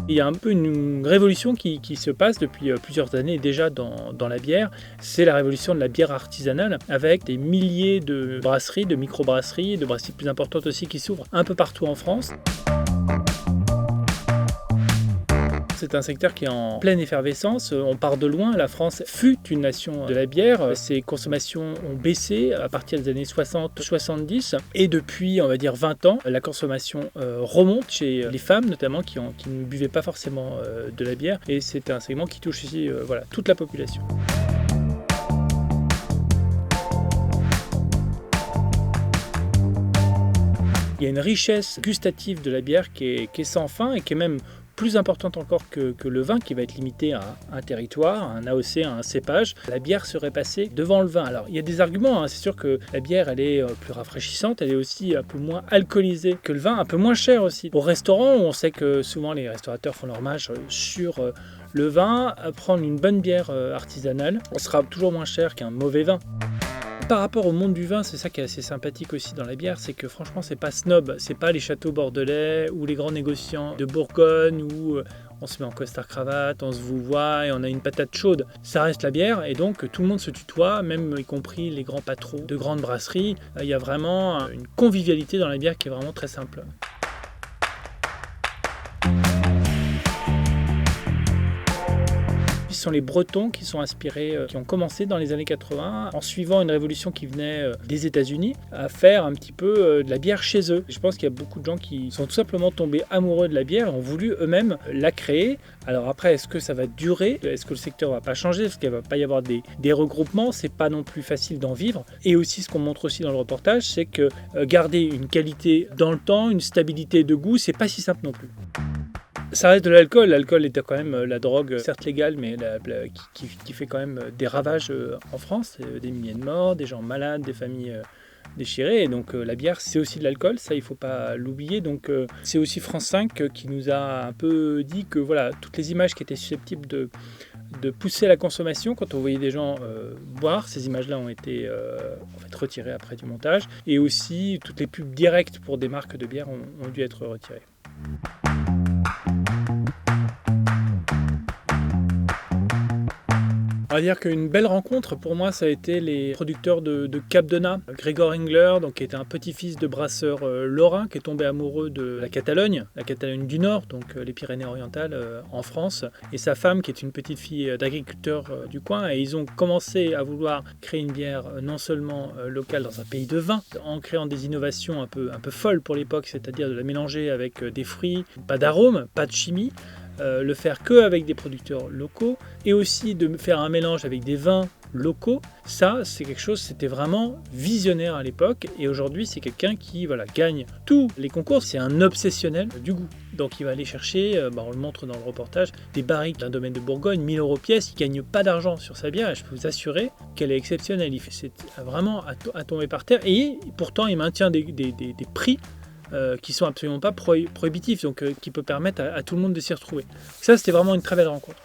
Il y a un peu une révolution qui se passe depuis plusieurs années déjà dans la bière. C'est la révolution de la bière artisanale avec des milliers de brasseries, de micro-brasseries, de brasseries plus importantes aussi qui s'ouvrent un peu partout en France. C'est un secteur qui est en pleine effervescence. On part de loin. La France fut une nation de la bière. Ses consommations ont baissé à partir des années 60-70. Et depuis, on va dire 20 ans, la consommation remonte chez les femmes, notamment, qui ne buvaient pas forcément de la bière. Et c'est un segment qui touche aussi toute la population. Il y a une richesse gustative de la bière qui est sans fin et qui est même plus importante encore que le vin, qui va être limité à un territoire, à un AOC, à un cépage. La bière serait passée devant le vin. Alors, il y a des arguments, hein. C'est sûr que la bière, elle est plus rafraîchissante, elle est aussi un peu moins alcoolisée que le vin, un peu moins cher aussi. Au restaurant, on sait que souvent les restaurateurs font leur marge sur le vin. Prendre une bonne bière artisanale, on sera toujours moins cher qu'un mauvais vin. Par rapport au monde du vin, c'est ça qui est assez sympathique aussi dans la bière, c'est que franchement c'est pas snob, c'est pas les châteaux bordelais ou les grands négociants de Bourgogne où on se met en costard-cravate, on se vouvoie et on a une patate chaude. Ça reste la bière et donc tout le monde se tutoie, même y compris les grands patrons de grandes brasseries. Il y a vraiment une convivialité dans la bière qui est vraiment très simple. Ce sont les Bretons qui sont inspirés, qui ont commencé dans les années 80, en suivant une révolution qui venait des États-Unis, à faire un petit peu de la bière chez eux. Je pense qu'il y a beaucoup de gens qui sont tout simplement tombés amoureux de la bière et ont voulu eux-mêmes la créer. Alors après, est-ce que ça va durer ? Est-ce que le secteur va pas changer ? Est-ce qu'il va pas y avoir des regroupements ? C'est pas non plus facile d'en vivre. Et aussi, ce qu'on montre aussi dans le reportage, c'est que garder une qualité dans le temps, une stabilité de goût, c'est pas si simple non plus. Ça reste de l'alcool. L'alcool était quand même la drogue, certes légale, mais qui fait quand même des ravages en France. Des milliers de morts, des gens malades, des familles déchirées. Et donc la bière, c'est aussi de l'alcool. Ça, il ne faut pas l'oublier. Donc c'est aussi France 5 qui nous a un peu dit que voilà, toutes les images qui étaient susceptibles de pousser la consommation, quand on voyait des gens boire, ces images-là ont été retirées après du montage. Et aussi, toutes les pubs directes pour des marques de bière ont dû être retirées. On va dire qu'une belle rencontre pour moi, ça a été les producteurs de Capdena. Gregor Engler, donc, qui était un petit-fils de brasseur lorrain, qui est tombé amoureux de la Catalogne du Nord, donc les Pyrénées-Orientales en France, et sa femme, qui est une petite fille d'agriculteur du coin. Et ils ont commencé à vouloir créer une bière non seulement locale dans un pays de vin, en créant des innovations un peu folles pour l'époque, c'est-à-dire de la mélanger avec des fruits, pas d'arômes, pas de chimie. Le faire que avec des producteurs locaux et aussi de faire un mélange avec des vins locaux, ça c'est quelque chose, c'était vraiment visionnaire à l'époque et aujourd'hui c'est quelqu'un qui gagne tous les concours, c'est un obsessionnel du goût. Donc il va aller chercher, on le montre dans le reportage, des barriques d'un domaine de Bourgogne, 1000 € pièce, il ne gagne pas d'argent sur sa bière et je peux vous assurer qu'elle est exceptionnelle, c'est vraiment à tomber par terre et pourtant il maintient des prix qui sont absolument pas prohibitifs, donc qui peut permettre à tout le monde de s'y retrouver. Ça, c'était vraiment une très belle rencontre.